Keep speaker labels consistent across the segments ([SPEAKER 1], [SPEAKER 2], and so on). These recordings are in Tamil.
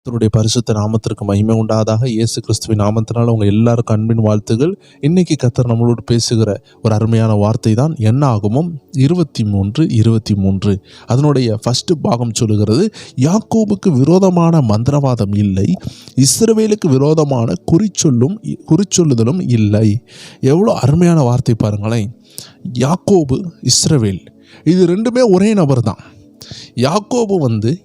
[SPEAKER 1] கர்த்தருடைய பரிசுத்த நாமத்திற்கு மகிமை உண்டாதாக. இயேசு கிறிஸ்துவின் நாமத்தினால் உங்கள் எல்லாருக்கும் அன்பின் வாழ்த்துகள். இன்னைக்கு கர்த்தர் நம்மளோடு பேசுகிற ஒரு அருமையான வார்த்தை தான் என்னாகமம் 23:23. அதனுடைய ஃபர்ஸ்ட் பாகம் சொல்லுகிறது, யாக்கோபுக்கு விரோதமான மந்திரவாதம் இல்லை, இஸ்ரவேலுக்கு விரோதமான குறிச்சொல்லுதலும் இல்லை. எவ்வளோ அருமையான வார்த்தை பாருங்களேன். யாக்கோபு, இஸ்ரவேல், இது ரெண்டுமே ஒரே நபர் தான். யாக்கோபு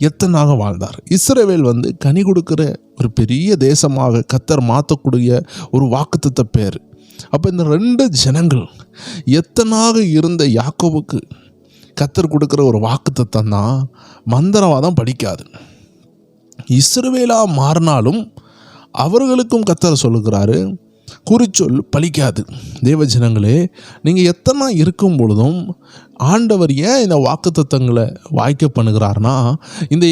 [SPEAKER 1] எத்தனாக வாழ்ந்தார், இஸ்ரவேல் கனி கொடுக்கிற ஒரு பெரிய தேசமாக கர்த்தர் மாற்றக்கூடிய ஒரு வாக்குத்தத்த பேர். அப்போ இந்த ரெண்டு ஜனங்கள் எத்தனாக இருந்த யாக்கோபுக்கு கர்த்தர் கொடுக்குற ஒரு வாக்குத்தத்தம் தான் மந்திரவாதம் படிக்காது. இஸ்ரவேலாக மாறினாலும் அவர்களுக்கும் கர்த்தர் சொல்லுகிறாரு, குறிச்சொல் பலிக்காது. தேவ ஜனங்களே, நீங்கள் எத்தனை இருக்கும் பொழுதும் ஆண்டவர் ஏன் இந்த வாக்குத்தத்தங்களை வாய்க்க பண்ணுகிறார்னா, இந்த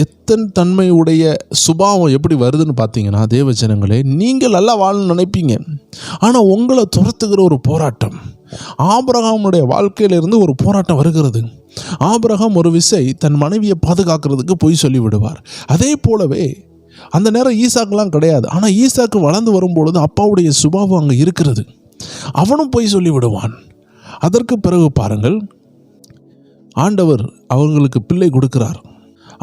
[SPEAKER 1] எத்தன் தன்மையுடைய சுபாவம் எப்படி வருதுன்னு பார்த்தீங்கன்னா, தேவ ஜனங்களே, நீங்கள் நல்லா வாழணும்னு நினைப்பீங்க, ஆனால் உங்களை துரத்துகிற ஒரு போராட்டம். ஆபிரகாமுடைய வாழ்க்கையிலிருந்து ஒரு போராட்டம் வருகிறது. ஆபிரகாம் ஒரு விசை தன் மனைவியை பாதுகாக்கிறதுக்கு போய் சொல்லிவிடுவார். அதே போலவே அந்த நேரம் ஈசாக்கெலாம் கிடையாது, ஆனால் ஈசாக்கு வளர்ந்து வரும்பொழுது அப்பாவுடைய சுபாவம் அங்கே இருக்கிறது. அவனும் போய் சொல்லிவிடுவான். அதற்கு பிறகு பாருங்கள், ஆண்டவர் அவர்களுக்கு பிள்ளை கொடுக்கிறார்.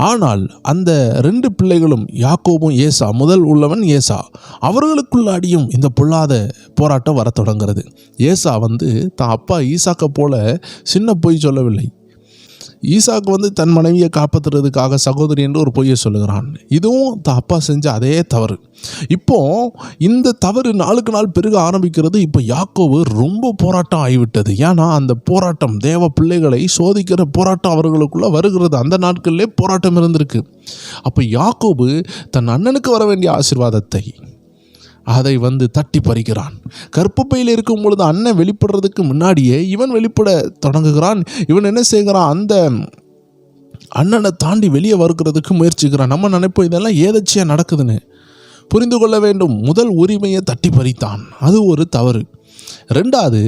[SPEAKER 1] ஆனால் அந்த ரெண்டு பிள்ளைகளும் யாக்கோபும் ஏசா, முதல் உள்ளவன் ஏசா, அவர்களுக்குள்ளாடியும் இந்த பொல்லாத போராட்டம் வர தொடங்கிறது. ஏசா தான் அப்பா ஈசாக்கை போல சின்ன பொய் சொல்லவில்லை. ஈசாக்கு தன் மனைவியை காப்பாற்றுறதுக்காக சகோதரி என்று ஒரு பொய்யை சொல்லுகிறான். இதுவும் தான் அப்பா செஞ்ச அதே தவறு. இப்போ இந்த தவறு நாளுக்கு நாள் பெருக ஆரம்பிக்கிறது. இப்போ யாக்கோபு ரொம்ப போராட்டம் ஆகிவிட்டது. ஏன்னா அந்த போராட்டம், தேவ பிள்ளைகளை சோதிக்கிற போராட்டம் அவர்களுக்குள்ள வருகிறது. அந்த நாட்களிலே போராட்டம் இருந்திருக்கு. அப்போ யாக்கோபு தன் அண்ணனுக்கு வர வேண்டிய ஆசீர்வாதத்தை அதை தட்டி பறிக்கிறான். கற்பப்பையில் இருக்கும் பொழுது அண்ணன் வெளிப்படுறதுக்கு முன்னாடியே இவன் வெளிப்பட தொடங்குகிறான். இவன் என்ன செய்கிறான், அந்த அண்ணனை தாண்டி வெளியே வருகிறதுக்கு முயற்சிக்கிறான். நம்ம நினைப்போம் இதெல்லாம் ஏதச்சியாக நடக்குதுன்னு. புரிந்து கொள்ள வேண்டும், முதல் உரிமையை தட்டி பறித்தான், அது ஒரு தவறு. ரெண்டாவது,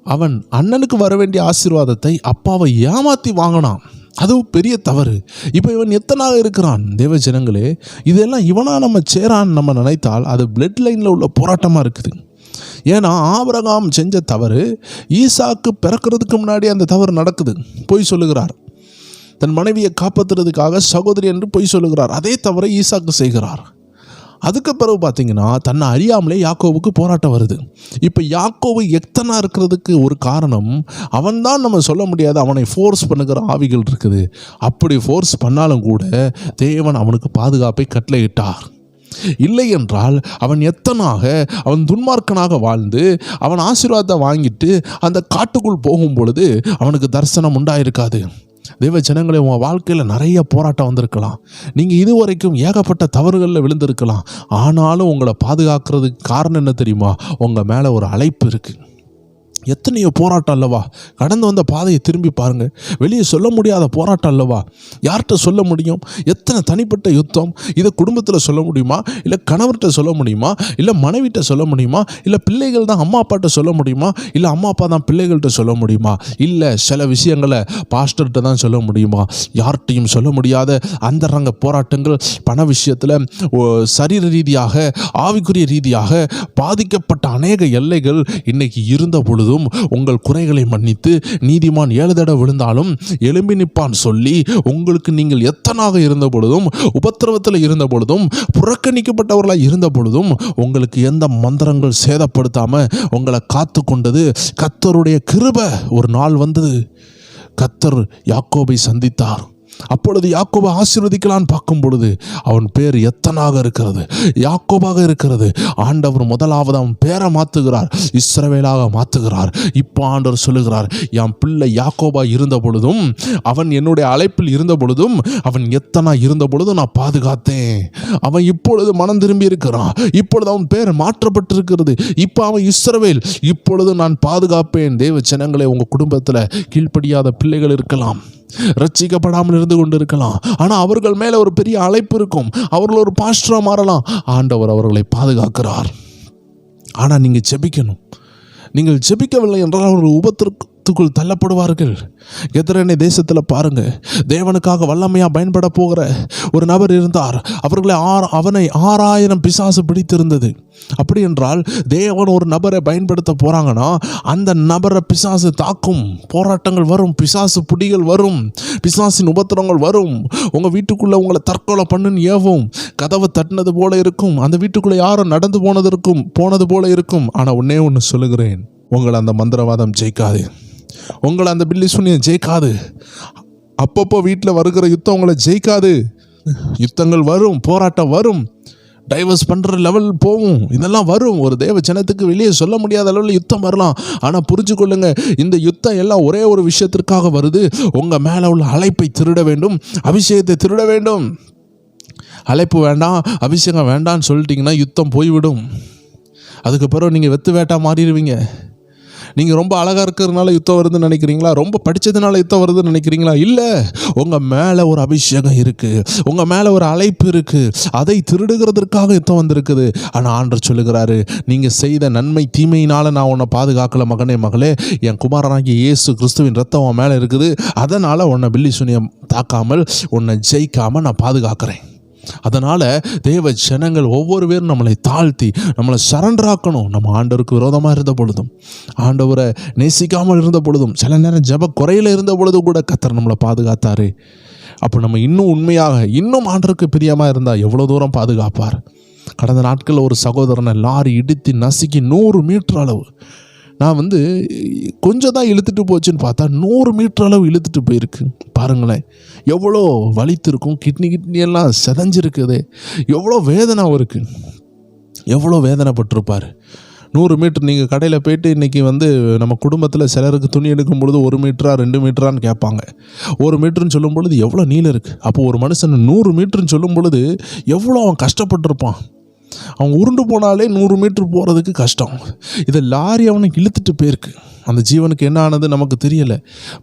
[SPEAKER 1] அவன் அண்ணனுக்கு வர வேண்டிய ஆசீர்வாதத்தை அப்பாவை ஏமாற்றி வாங்கினான், அதுவும் பெரிய தவறு. இப்போ இவன் எத்தனாக இருக்கிறான். தேவ ஜனங்களே, இதெல்லாம் இவனா நம்ம சேரான்னு நம்ம நினைத்தால் அது பிளட் லைனில் உள்ள போராட்டமாக இருக்குது. ஏன்னா ஆபிரகாம் செஞ்ச தவறு ஈசாக்கு பிறக்கிறதுக்கு முன்னாடி அந்த தவறு நடக்குது. பொய் சொல்லுகிறார், தன் மனைவியை காப்பாற்றுறதுக்காக சகோதரி என்று பொய் சொல்லுகிறார். அதே தவறை ஈசாக்கு செய்கிறார். அதுக்கு பிறகு பார்த்தீங்கன்னா தன்னை அறியாமலே யாக்கோவுக்கு போராட்டம் வருது. இப்போ யாக்கோவு எத்தனா இருக்கிறதுக்கு ஒரு காரணம், அவன் தான் நம்ம சொல்ல முடியாது, அவனை ஃபோர்ஸ் பண்ணுகிற ஆவிகள் இருக்குது. அப்படி ஃபோர்ஸ் பண்ணாலும் கூட தேவன் அவனுக்கு பாதுகாப்பை கட்டளையிட்டார். இல்லை என்றால் அவன் அவன் துன்மார்க்கனாக வாழ்ந்து அவன் ஆசீர்வாதத்தை வாங்கிட்டு அந்த காட்டுக்குள் போகும் பொழுது அவனுக்கு தரிசனம் உண்டாயிருக்காது. தேவ ஜனங்களே, உங்கள் வாழ்க்கையில் நிறைய போராட்டம் வந்திருக்கலாம். நீங்கள் இதுவரைக்கும் ஏகப்பட்ட தவறுகளில் விழுந்திருக்கலாம். ஆனாலும் உங்களை பாதுகாக்கிறதுக்கு காரணம் என்ன தெரியுமா? உங்கள் மேலே ஒரு அழைப்பு இருக்குது. எத்தனையோ போராட்டம் அல்லவா, கடந்து வந்த பாதையை திரும்பி பாருங்கள். வெளியே சொல்ல முடியாத போராட்டம் அல்லவா, யார்கிட்ட சொல்ல முடியும்? எத்தனை தனிப்பட்ட யுத்தம். இதை குடும்பத்தில் சொல்ல முடியுமா, இல்லை கணவர்கிட்ட சொல்ல முடியுமா, இல்லை மனைவிட்ட சொல்ல முடியுமா, இல்லை பிள்ளைகள் தான் அம்மா அப்பாட்ட சொல்ல முடியுமா, இல்லை அம்மா அப்பா தான் பிள்ளைகள்கிட்ட சொல்ல முடியுமா, இல்லை சில விஷயங்களை பாஸ்டர்கிட்ட தான் சொல்ல முடியுமா? யார்கிட்டையும் சொல்ல முடியாத அந்தரங்க போராட்டங்கள், பண விஷயத்தில், சரீர ரீதியாக, ஆவிக்குரிய ரீதியாக பாதிக்கப்பட்ட அநேக எல்லைகள் இன்னைக்கு இருந்த பொழுது உங்கள் குறைகளை மன்னித்து நீதிமான் 7 தடவை விழுந்தாலும் எழும்பி நிற்பான் சொல்லி, உங்களுக்கு நீங்கள் எத்தனாக இருந்த பொழுதும், உபத்திரவத்தில் இருந்த பொழுதும், புறக்கணிக்கப்பட்டவர்களாக இருந்த பொழுதும் உங்களுக்கு எந்த மந்திரங்கள் சேதப்படுத்தாம உங்களை காத்து கொண்டது கர்த்தருடைய கிருபை. ஒரு நாள் வந்தது, கர்த்தர் யாக்கோபை சந்தித்தார். அப்பொழுது யாக்கோபை ஆசீர்வதிக்கலான்னு பார்க்கும் பொழுது அவன் பேர் எத்தனாக இருக்கிறது, யாக்கோபாக இருக்கிறது. ஆண்டவர் முதலாவது அவன் பேரை மாற்றுகிறார், இஸ்ரவேலாக மாற்றுகிறார். இப்போ ஆண்டவர் சொல்லுகிறார், என் பிள்ளை யாக்கோபா இருந்த பொழுதும், அவன் என்னுடைய அழைப்பில் இருந்த பொழுதும், அவன் எத்தனா இருந்த பொழுதும் நான் பாதுகாத்தேன். அவன் இப்பொழுது மனம் திரும்பி இருக்கிறான். இப்பொழுது அவன் பேர் மாற்றப்பட்டிருக்கிறது. இப்போ அவன் இஸ்ரவேல். இப்பொழுது நான் பாதுகாப்பேன். தேவ ஜனங்களே, உங்கள் குடும்பத்தில் கீழ்ப்படியாத பிள்ளைகள் இருக்கலாம், ரட்சிக்கப்படாமல் இருந்து கொண்டு இருக்கலாம். ஆனால் அவர்கள் மேலே ஒரு பெரிய அழைப்பு இருக்கும். அவர்கள் ஒரு பாஸ்டராக மாறலாம். ஆண்டவர் அவர்களை பாதுகாக்கிறார். ஆனால் நீங்கள் ஜெபிக்கணும். நீங்கள் ஜெபிக்கவில்லை என்றால் அவர்கள் ஆபத்துக்குள் தள்ளப்படுவார்கள். கெத்ரேனை தேசத்தில் பாருங்க, தேவனுக்காக வல்லமையாக பயன்பட போகிற ஒரு நபர் இருந்தார். அவனை 6000 பிசாசு பிடித்திருந்தது. அப்படி என்றால் தேவன் ஒரு நபரை பயன்படுத்த போறாங்கன்னா அந்த நபரை பிசாசு தாக்கும். போராட்டங்கள் வரும், பிசாசு பிடிகள் வரும், பிசாசின் உபத்திரங்கள் வரும். உங்கள் வீட்டுக்குள்ளே உங்களை தற்கொலை பண்ணுன்னு ஏவும், கதவை தட்டினது போல இருக்கும், அந்த வீட்டுக்குள்ளே யாரும் நடந்து போனது போல இருக்கும். ஆனால் ஒன்னே ஒன்று சொல்லுகிறேன், உங்களை அந்த மந்திரவாதம் ஜெயிக்காது, உங்களை அந்த பில்லி சூனியம் ஜெயிக்காது. அப்பப்போ வீட்டில் வருகிற யுத்தம் உங்களை ஜெயிக்காது. யுத்தங்கள் வரும், போராட்டம் வரும், டைவர்ஸ் பண்ணுற லெவல் போகும், இதெல்லாம் வரும். ஒரு தேவ ஜனத்துக்கு வெளியே சொல்ல முடியாத அளவில் யுத்தம் வரலாம். ஆனால் புரிஞ்சு கொள்ளுங்க, இந்த யுத்தம் எல்லாம் ஒரே ஒரு விஷயத்திற்காக வருது. உங்கள் மேலே உள்ள அழைப்பை திருட வேண்டும், அபிஷேகத்தை திருட வேண்டும். அழைப்பு வேண்டாம், அபிஷேகம் வேண்டான்னு சொல்லிட்டிங்கன்னா யுத்தம் போய்விடும். அதுக்கு பிறகு நீங்கள் வெத்து வேட்டா மாறிடுவீங்க. நீங்கள் ரொம்ப அழகாக இருக்கிறதுனால யுத்தம் வருதுன்னு நினைக்கிறீங்களா? ரொம்ப படித்ததுனால யுத்தம் வருதுன்னு நினைக்கிறீங்களா? இல்லை, உங்கள் மேலே ஒரு அபிஷேகம் இருக்குது, உங்கள் மேலே ஒரு அழைப்பு இருக்குது, அதை திருடுகிறதுக்காக யுத்தம் வந்திருக்குது. ஆனால் ஆண்டவர் சொல்லுகிறாரு, நீங்கள் செய்த நன்மை தீமையினால் நான் உன்னை பாதுகாக்கல மகனே மகளே, என் குமாரனாகிய இயேசு கிறிஸ்துவின் ரத்தம் உன் மேலே இருக்குது, அதனால் உன்னை பில்லி சூனியம் தாக்காமல், உன்னை ஜெயிக்காமல் நான் பாதுகாக்கிறேன். அதனால் தேவ ஜனங்கள் ஒவ்வொரு பேரும் நம்மளை தாழ்த்தி நம்மளை சரண்டராக்கணும். நம்ம ஆண்டவருக்கு விரோதமாக இருந்த பொழுதும், ஆண்டவரை நேசிக்காமல் இருந்த பொழுதும், சில நேரம் ஜெப குறையில் இருந்த பொழுதும் கூட கர்த்தர் நம்மளை பாதுகாத்தாரு. அப்போ நம்ம இன்னும் உண்மையாக, இன்னும் ஆண்டவருக்கு பிரியமாக இருந்தால் எவ்வளோ தூரம் பாதுகாப்பார். கடந்த நாட்களில் ஒரு சகோதரனை லாரி இடித்து நசுக்கி 100 மீட்டர் அளவு, நான் கொஞ்சம் தான் இழுத்துட்டு போச்சுன்னு பார்த்தா 100 மீட்டர் அளவு இழுத்துட்டு போயிருக்கு. பாருங்களேன், எவ்வளோ வலித்திருக்கும், கிட்னி எல்லாம் செதஞ்சிருக்குது, எவ்வளோ வேதனை அவருக்கு, எவ்வளோ வேதனைப்பட்டிருப்பார். 100 மீட்டர். நீங்கள் கடையில் போய்ட்டு இன்றைக்கி நம்ம குடும்பத்தில் சிலருக்கு துணி எடுக்கும் பொழுது 1 மீட்டரா 2 மீட்டரான்னு கேட்பாங்க. 1 மீட்டர்னு சொல்லும் பொழுது எவ்வளோ நீளம் இருக்குது. அப்போ ஒரு மனுஷன் 100 மீட்டர்னு சொல்லும் பொழுது எவ்வளோ அவன் கஷ்டப்பட்டிருப்பான். அவங்க உருண்டு போனாலே 100 மீட்டர் போகிறதுக்கு கஷ்டம். இதை லாரி அவனுக்கு இழுத்துட்டு போயிருக்கு. அந்த ஜீவனுக்கு என்ன ஆனது நமக்கு தெரியலை.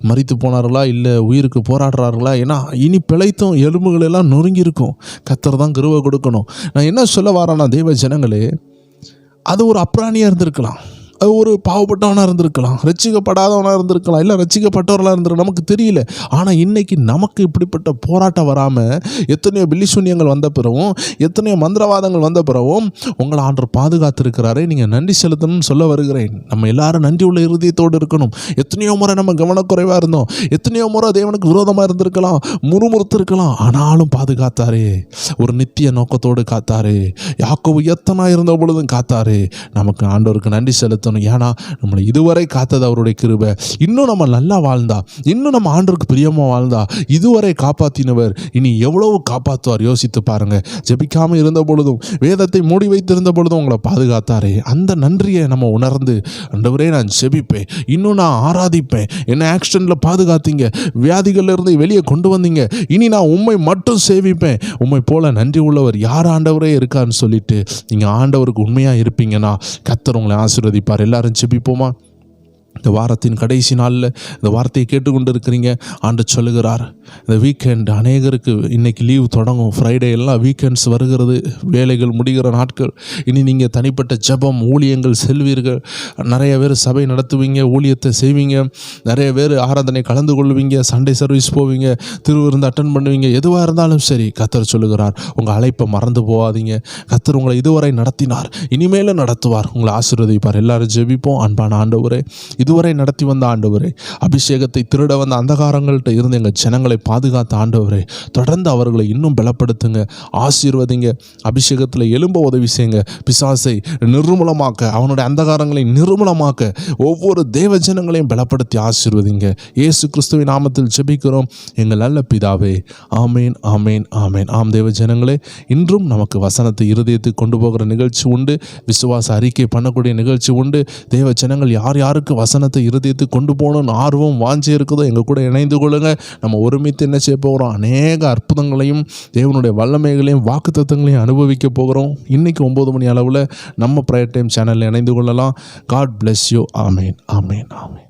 [SPEAKER 1] மரித்து போனார்களா, இல்லை உயிருக்கு போராடுறார்களா? ஏன்னா இனி பிழைத்தும் எலும்புகள் எல்லாம் நொறுங்கி இருக்கும். கர்த்தர் தான் கிருபை கொடுக்கணும். நான் என்ன சொல்ல வரேன்னா, தேவ ஜனங்களே, அது ஒரு அப்ராணியாக இருந்திருக்கலாம், அது ஒரு பாவப்பட்டவனாக இருந்திருக்கலாம், ரட்சிக்கப்படாதவனாக இருந்திருக்கலாம், இல்லை ரட்சிக்கப்பட்டவர்களாக இருந்திருக்கலாம், நமக்கு தெரியல. ஆனால் இன்றைக்கி நமக்கு இப்படிப்பட்ட போராட்டம் வராமல் எத்தனையோ பில்லி சூனியங்கள் வந்த பிறகும், எத்தனையோ மந்திரவாதங்கள் வந்த பிறகும் உங்களை ஆண்டவர் பாதுகாத்திருக்கிறாரே. நீங்கள் நன்றி செலுத்தணும்னு சொல்ல வருகிறேன். நம்ம எல்லாரும் நன்றி உள்ள இருதயத்தோடு இருக்கணும். எத்தனையோ முறை நம்ம கவனக்குறைவாக இருந்தோம், எத்தனையோ முறை தேவனுக்கு விரோதமாக இருந்திருக்கலாம், முறுமுறுத்திருக்கலாம், ஆனாலும் பாதுகாத்தாரே. ஒரு நித்திய நோக்கத்தோடு காத்தாரு. யாக்கோபு எத்தனை இருந்த பொழுதும் காத்தாரு. நமக்கு ஆண்டவருக்கு நன்றி செலுத்த. ஏன்னா நம்மளை இதுவரை காத்தது அவருடைய கிருபை. இன்னும் நம்ம நல்லா வாழ்ந்தா, இன்னும் நம்ம ஆண்டவருக்கு பிரியமா வாழ்ந்தா, இதுவரை காப்பாற்றினவர் இனி எவ்வளவு காப்பாற்றுவார் யோசித்து பாருங்க. ஜெபிக்காமல் இருந்த பொழுதும், வேதத்தை மூடி வைத்திருந்த பொழுதும் உங்களை பாதுகாத்தாரே. அந்த நன்றியை நம்ம உணர்ந்து, ஆண்டவரே நான் ஜெபிப்பேன், இன்னும் நான் ஆராதிப்பேன், என்ன ஆக்சிடென்ட்ல பாதுகாத்தீங்க, வியாதிகள்ல இருந்து வெளியே கொண்டு வந்தீங்க, இனி நான் உம்மை மட்டும் சேவிப்பேன், உம்மை போல நன்றி உள்ளவர் யார் ஆண்டவரே இருக்கான்னு சொல்லிட்டு நீங்க ஆண்டவருக்கு உண்மையா இருப்பீங்கன்னா கர்த்தர் உங்களை ஆசீர்வதிப்பார். எல்லாரும் ஜெபிப்போமா? இந்த வாரத்தின் கடைசி நாளில் இந்த வார்த்தையை கேட்டுக்கொண்டு இருக்கிறீங்க. ஆண்டவர் சொல்லுகிறார், இந்த வீக்கெண்ட் அநேகருக்கு இன்றைக்கி லீவ் தொடங்கும். ஃப்ரைடே எல்லாம் வீக்கெண்ட்ஸ் வருகிறது, வேலைகள் முடிகிற நாட்கள். இனி நீங்கள் தனிப்பட்ட ஜெபம் ஊழியங்கள் செல்வீர்கள். நிறைய பேர் சபை நடத்துவீங்க, ஊழியத்தை செய்வீங்க, நிறைய பேர் ஆராதனை கலந்து கொள்வீங்க, சண்டே சர்வீஸ் போவீங்க, திருவிருந்து அட்டன் பண்ணுவீங்க. எதுவாக இருந்தாலும் சரி, கர்த்தர் சொல்லுகிறார், உங்கள் அழைப்பை மறந்து போகாதீங்க. கர்த்தர் உங்களை இதுவரை நடத்தினார், இனிமேலும் நடத்துவார், உங்களை ஆசீர்வதிப்பார். எல்லாரும் ஜெபிப்போம். அன்பான ஆண்டவரே, இதுவரை நடத்தி வந்த ஆண்டவரே, அபிஷேகத்தை திருட வந்த அந்தகாரங்கள்ட்ட இருந்து எங்கள் ஜனங்களை பாதுகாத்த ஆண்டவரே, தொடர்ந்து அவர்களை இன்னும் பலப்படுத்துங்க, ஆசீர்வதிங்க, அபிஷேகத்தில் எழும்ப உதவி செய்யுங்க. பிசாசை நிர்மூலமாக்க, அவனுடைய அந்தகாரங்களை நிர்மூலமாக்க ஒவ்வொரு தேவ ஜனங்களையும் பலப்படுத்தி ஆசீர்வதிங்க. இயேசு கிறிஸ்துவின் நாமத்தில் ஜெபிக்கிறோம் எங்கள் நல்ல பிதாவே. ஆமேன், ஆமேன், ஆமேன். ஆம் தேவ ஜனங்களே, இன்றும் நமக்கு வசனத்தை இருதயத்துக்கு கொண்டு போகிற நிகழ்ச்சி உண்டு, விசுவாச அறிக்கை பண்ணக்கூடிய நிகழ்ச்சி உண்டு. தேவ ஜனங்கள் யார் யாருக்கு வசனத்தை இருதயத்துக்கு கொண்டு போகணும்னு ஆர்வம் வாஞ்சி இருக்குதோ எங்கள் கூட இணைந்து கொள்ளுங்க. நம்ம ஒருமித்து என்ன செய்ய போகிறோம்? அநேக அற்புதங்களையும் தேவனுடைய வல்லமைகளையும் வாக்குத்தத்தங்களையும் அனுபவிக்க போகிறோம். இன்றைக்கி 9 மணி அளவில் நம்ம ப்ரேயர் டைம் சேனலில் இணைந்து கொள்ளலாம். God bless you. Amen, amen, amen.